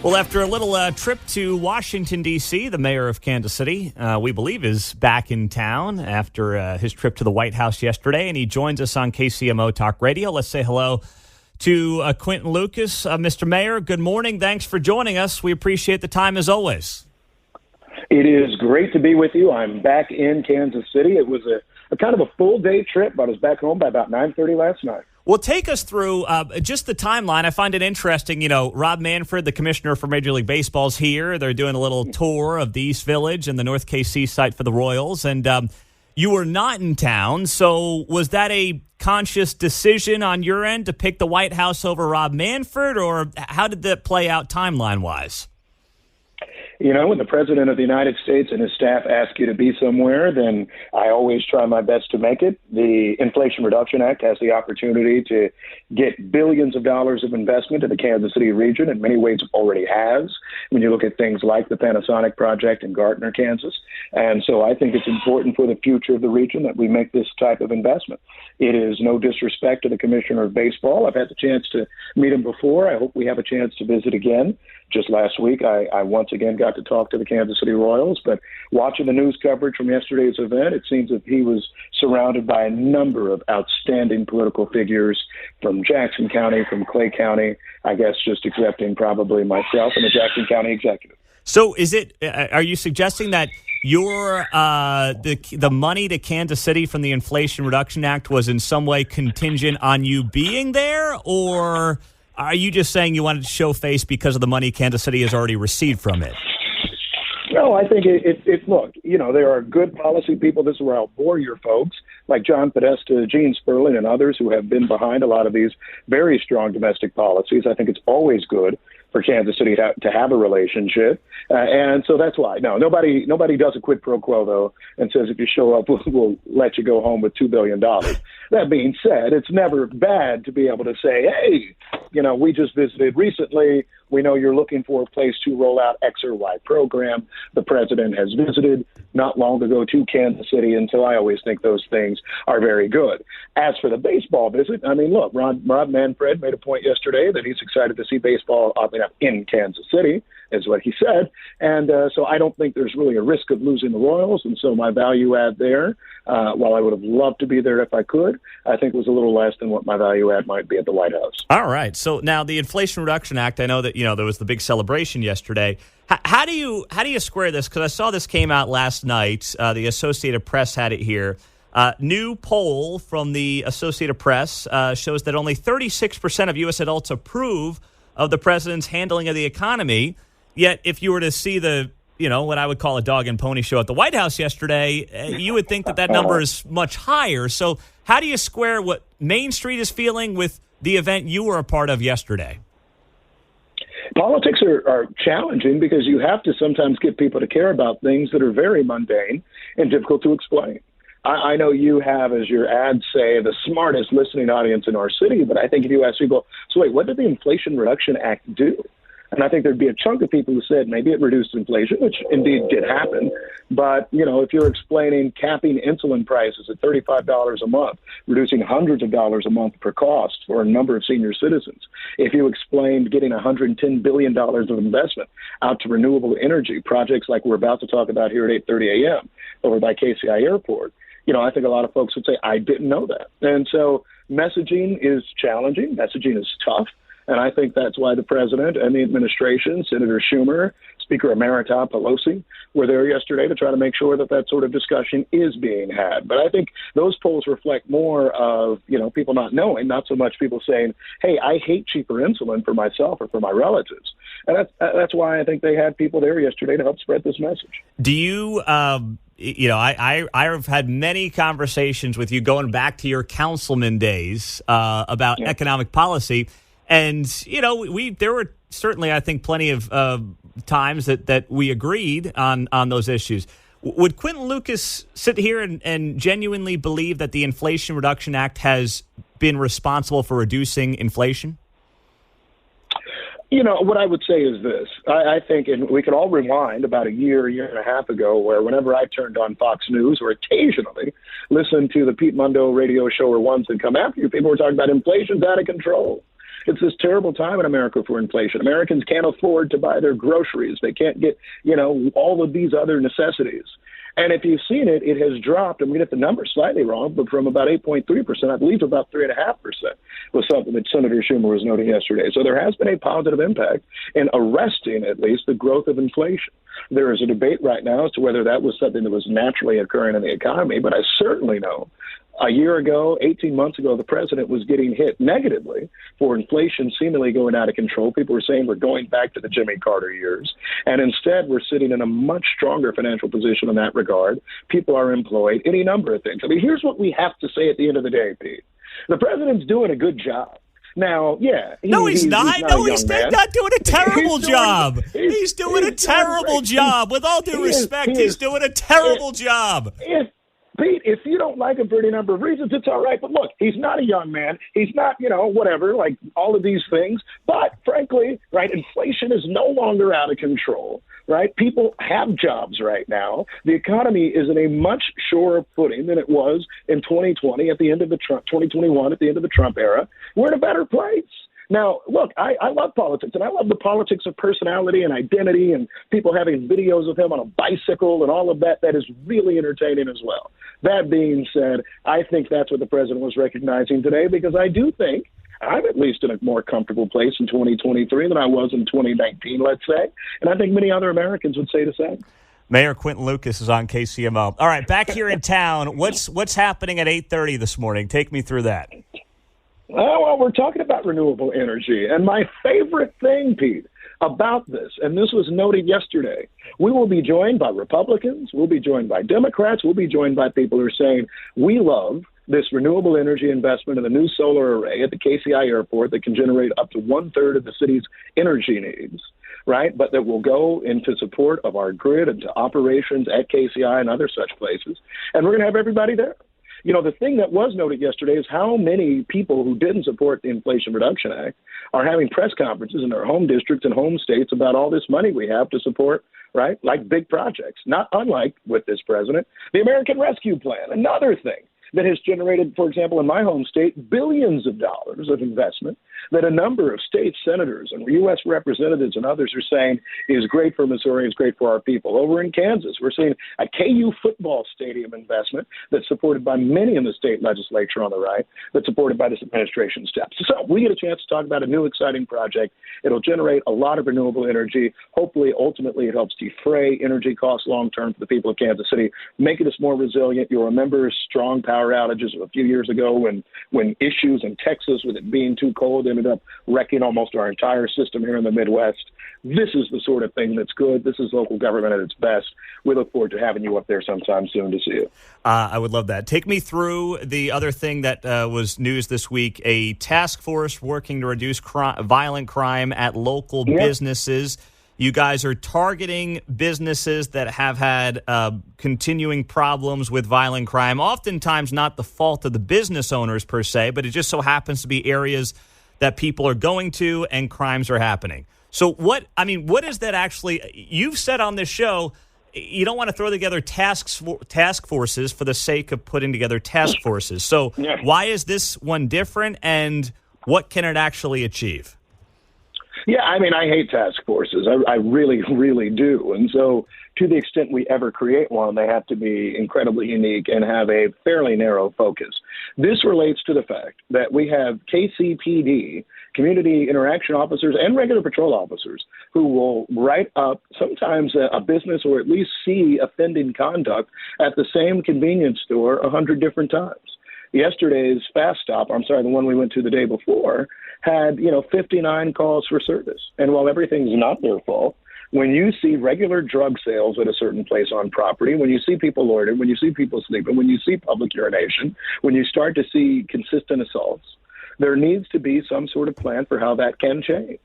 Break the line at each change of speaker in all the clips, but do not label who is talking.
Well, after a little trip to Washington, D.C., the mayor of Kansas City, we believe, is back in town after his trip to the White House yesterday, and he joins us on KCMO Talk Radio. Let's say hello to Quinton Lucas. Mr. Mayor, good morning. Thanks for joining us. We appreciate the time as always.
It is great to be with you. I'm back in Kansas City. It was a kind of a full-day trip, but I was back home by about 9:30 last night.
Well, take us through just the timeline. I find it interesting. You know, Rob Manfred, the commissioner for Major League Baseball, is here. They're doing a little tour of the East Village and the North KC site for the Royals. And you were not in town. So was that a conscious decision on your end to pick the White House over Rob Manfred? Or how did that play out timeline-wise?
You know, when the President of the United States and his staff ask you to be somewhere, then I always try my best to make it. The Inflation Reduction Act has the opportunity to get billions of dollars of investment in the Kansas City region. In many ways, it already has, when you look at things like the Panasonic project in Gardner, Kansas. And so I think it's important for the future of the region that we make this type of investment. It is no disrespect to the Commissioner of Baseball. I've had the chance to meet him before. I hope we have a chance to visit again. Just last week, I once again got to talk to the Kansas City Royals, but watching the news coverage from yesterday's event, it seems that he was surrounded by a number of outstanding political figures from Jackson County, from Clay County, I guess just accepting probably myself and the Jackson County executive.
So are you suggesting that the money to Kansas City from the Inflation Reduction Act was in some way contingent on you being there, or are you just saying you wanted to show face because of the money Kansas City has already received from it?
No, I think look, you know, there are good policy people. This is where I'll bore your folks, like John Podesta, Gene Sperling, and others who have been behind a lot of these very strong domestic policies. I think it's always good for Kansas City to have a relationship. And so that's why. No, nobody does a quid pro quo, though, and says if you show up, we'll let you go home with $2 billion. That being said, it's never bad to be able to say, hey, you know, we just visited recently. We know you're looking for a place to roll out X or Y program. The president has visited not long ago to Kansas City, and so I always think those things are very good. As for the baseball visit, I mean, look, Rob Manfred made a point yesterday that he's excited to see baseball in Kansas City, is what he said. And so I don't think there's really a risk of losing the Royals, and so my value add there, while I would have loved to be there if I could, I think was a little less than what my value add might be at the White House.
All right. So now the Inflation Reduction Act, I know that, you know, there was the big celebration yesterday. How do you square this? Because I saw this came out last night. The Associated Press had it here. New poll from the Associated Press shows that only 36% of U.S. adults approve of the president's handling of the economy. Yet if you were to see the, you know, what I would call a dog and pony show at the White House yesterday, you would think that number is much higher. So how do you square what Main Street is feeling with the event you were a part of yesterday?
Politics are challenging because you have to sometimes get people to care about things that are very mundane and difficult to explain. I know you have, as your ads say, the smartest listening audience in our city, but I think if you ask people, so wait, what did the Inflation Reduction Act do? And I think there'd be a chunk of people who said maybe it reduced inflation, which indeed did happen. But, you know, if you're explaining capping insulin prices at $35 a month, reducing hundreds of dollars a month per cost for a number of senior citizens, if you explained getting $110 billion of investment out to renewable energy, projects like we're about to talk about here at 8:30 a.m. over by KCI Airport, you know, I think a lot of folks would say, I didn't know that. And so messaging is challenging. Messaging is tough. And I think that's why the president and the administration, Senator Schumer, Speaker Emerita Pelosi, were there yesterday to try to make sure that sort of discussion is being had. But I think those polls reflect more of, you know, people not knowing, not so much people saying, hey, I hate cheaper insulin for myself or for my relatives. And that's why I think they had people there yesterday to help spread this message.
Do you, you know, I've had many conversations with you going back to your councilman days about economic policy. And, you know, there were certainly, I think, plenty of times that we agreed on those issues. Would Quinton Lucas sit here and genuinely believe that the Inflation Reduction Act has been responsible for reducing inflation?
You know, what I would say is this. I think, and we can all rewind about a year and a half ago, where whenever I turned on Fox News or occasionally listened to the Pete Mundo radio show or ones that come after you, people were talking about inflation's out of control. It's this terrible time in America for inflation. Americans can't afford to buy their groceries. They can't get, all of these other necessities. And if you've seen it, it has dropped. I'm going to get the numbers slightly wrong, but from about 8.3%, I believe, to about 3.5% was something that Senator Schumer was noting yesterday. So there has been a positive impact in arresting, at least, the growth of inflation. There is a debate right now as to whether that was something that was naturally occurring in the economy, but I certainly know a year ago, 18 months ago, the president was getting hit negatively for inflation seemingly going out of control. People were saying we're going back to the Jimmy Carter years. And instead, we're sitting in a much stronger financial position in that regard. People are employed, any number of things. I mean, here's what we have to say at the end of the day, Pete. The president's doing a good job. Now, yeah.
He's not doing a terrible job. He's doing a terrible job. With all due respect, he's doing a terrible job.
Pete, if you don't like him for any number of reasons, it's all right. But look, he's not a young man. He's not, whatever, like all of these things. But frankly, right, inflation is no longer out of control, right? People have jobs right now. The economy is in a much surer footing than it was in 2020 at the end of the 2021 at the end of the Trump era. We're in a better place. Now, look, I love politics, and I love the politics of personality and identity and people having videos of him on a bicycle and all of that. That is really entertaining as well. That being said, I think that's what the president was recognizing today, because I do think I'm at least in a more comfortable place in 2023 than I was in 2019, let's say. And I think many other Americans would say the same.
Mayor Quinton Lucas is on KCMO. All right, back here in town, what's happening at 8:30 this morning? Take me through that.
Well, we're talking about renewable energy. And my favorite thing, Pete, about this, and this was noted yesterday, we will be joined by Republicans, we'll be joined by Democrats, we'll be joined by people who are saying we love this renewable energy investment in the new solar array at the KCI airport that can generate up to 1/3 of the city's energy needs, right? But that will go into support of our grid and to operations at KCI and other such places. And we're going to have everybody there. The thing that was noted yesterday is how many people who didn't support the Inflation Reduction Act are having press conferences in their home districts and home states about all this money we have to support, right, like big projects, not unlike with this president, the American Rescue Plan, another thing that has generated, for example, in my home state, billions of dollars of investment that a number of state senators and U.S. representatives and others are saying is great for Missouri, is great for our people. Over in Kansas, we're seeing a KU football stadium investment that's supported by many in the state legislature on the right, that's supported by this administration staff. So we get a chance to talk about a new exciting project. It'll generate a lot of renewable energy. Hopefully, ultimately, it helps defray energy costs long-term for the people of Kansas City, making us more resilient. You'll remember strong power outages a few years ago when issues in Texas with it being too cold ended up wrecking almost our entire system here in the Midwest. This is the sort of thing that's good. This is local government at its best. We look forward to having you up there sometime soon to see you.
I would love that. Take me through the other thing that was news this week, a task force working to reduce violent crime at local businesses. You guys are targeting businesses that have had continuing problems with violent crime, oftentimes not the fault of the business owners per se, but it just so happens to be areas that people are going to and crimes are happening. So what is that actually? You've said on this show you don't want to throw together task forces for the sake of putting together task forces. So why is this one different, and what can it actually achieve?
Yeah, I hate task forces. I really, really do. And so to the extent we ever create one, they have to be incredibly unique and have a fairly narrow focus. This relates to the fact that we have KCPD, community interaction officers, and regular patrol officers who will write up sometimes a business or at least see offending conduct at the same convenience store 100 different times. Yesterday's Fast Stop, the one we went to the day before, had 59 calls for service. And while everything's not their fault, when you see regular drug sales at a certain place on property, when you see people loitering, when you see people sleeping, when you see public urination, when you start to see consistent assaults, there needs to be some sort of plan for how that can change.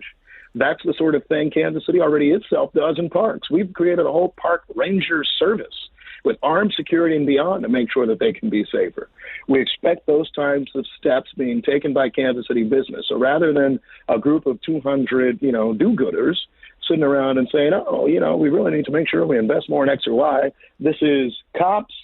That's the sort of thing Kansas City already itself does in parks. We've created a whole park ranger service with armed security and beyond to make sure that they can be safer. We expect those types of steps being taken by Kansas City business. So rather than a group of 200, do-gooders sitting around and saying, we really need to make sure we invest more in X or Y, this is cops,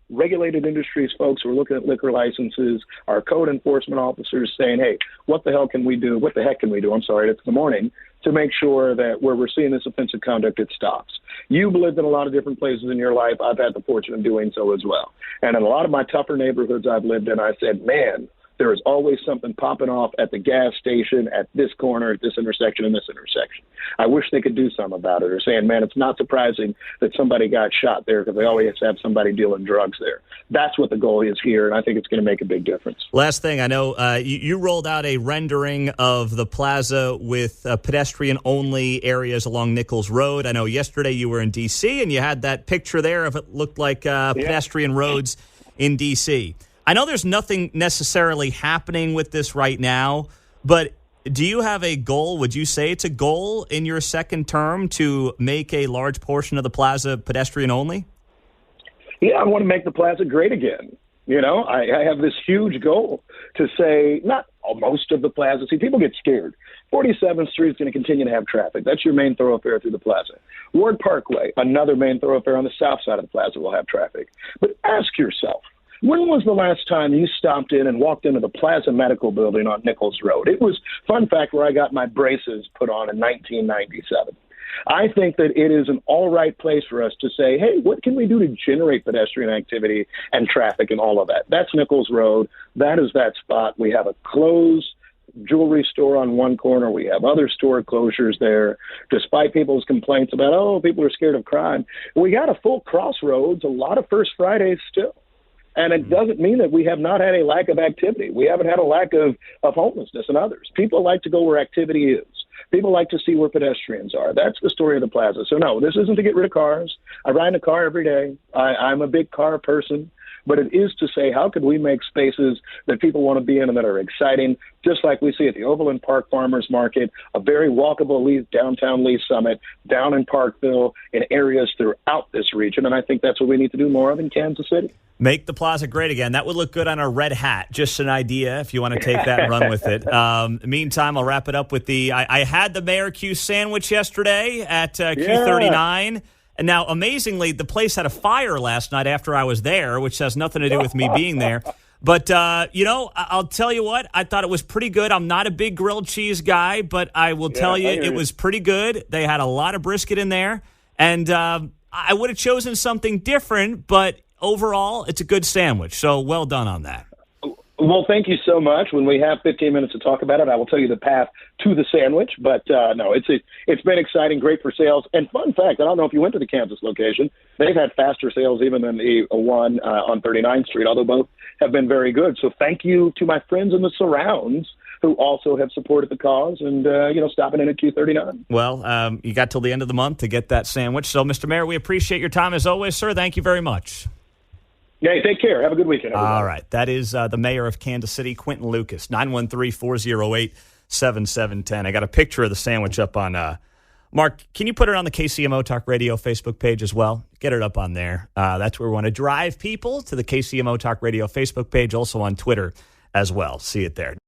regulated industries folks who are looking at liquor licenses, our code enforcement officers saying, hey, what the heck can we do? I'm sorry, it's the morning, to make sure that where we're seeing this offensive conduct, it stops. You've lived in a lot of different places in your life. I've had the fortune of doing so as well. And in a lot of my tougher neighborhoods I've lived in, I said, man, there is always something popping off at the gas station, at this corner, at this intersection, and this intersection. I wish they could do something about it, or saying, man, it's not surprising that somebody got shot there because they always have somebody dealing drugs there. That's what the goal is here, and I think it's going to make a big difference.
Last thing, I know you rolled out a rendering of the plaza with pedestrian-only areas along Nichols Road. I know yesterday you were in D.C., and you had that picture there of it looked like pedestrian roads in D.C. I know there's nothing necessarily happening with this right now, but do you have a goal? Would you say it's a goal in your second term to make a large portion of the plaza pedestrian only?
Yeah, I want to make the plaza great again. You know, I have this huge goal to say, not most of the plaza. See, people get scared. 47th Street is going to continue to have traffic. That's your main thoroughfare through the plaza. Ward Parkway, another main thoroughfare on the south side of the plaza, will have traffic. But ask yourself, when was the last time you stopped in and walked into the Plaza Medical Building on Nichols Road? It was, fun fact, where I got my braces put on in 1997. I think that it is an all right place for us to say, hey, what can we do to generate pedestrian activity and traffic and all of that? That's Nichols Road. That is that spot. We have a closed jewelry store on one corner. We have other store closures there, despite people's complaints about, oh, people are scared of crime. We got a full Crossroads, a lot of First Fridays still. And it doesn't mean that we have not had a lack of activity. We haven't had a lack of homelessness and others. People like to go where activity is. People like to see where pedestrians are. That's the story of the plaza. So, no, this isn't to get rid of cars. I ride in a car every day. I'm a big car person. But it is to say, how could we make spaces that people want to be in and that are exciting, just like we see at the Overland Park Farmers Market, a very walkable downtown Lee Summit, down in Parkville, in areas throughout this region. And I think that's what we need to do more of in Kansas City.
Make the plaza great again. That would look good on a red hat. Just an idea if you want to take that and run with it. Meantime, I'll wrap it up with I had the Mayor Q sandwich yesterday at Q39. And now, amazingly, the place had a fire last night after I was there, which has nothing to do with me being there. But, I'll tell you what, I thought it was pretty good. I'm not a big grilled cheese guy, but I will tell you it was pretty good. They had a lot of brisket in there. And I would have chosen something different, but overall, it's a good sandwich. So well done on that.
Well, thank you so much. When we have 15 minutes to talk about it, I will tell you the path to the sandwich. But, no, it's been exciting, great for sales. And fun fact, I don't know if you went to the Kansas location. They've had faster sales even than the one on 39th Street, although both have been very good. So thank you to my friends in the surrounds who also have supported the cause and, stopping in at Q39.
Well, you got till the end of the month to get that sandwich. So, Mr. Mayor, we appreciate your time as always, sir. Thank you very much.
Hey, take care. Have a good weekend, everybody.
All right. That is the mayor of Kansas City, Quinton Lucas, 913-408-7710. I got a picture of the sandwich up on Mark, can you put it on the KCMO Talk Radio Facebook page as well? Get it up on there. That's where we want to drive people to the KCMO Talk Radio Facebook page, also on Twitter as well. See it there.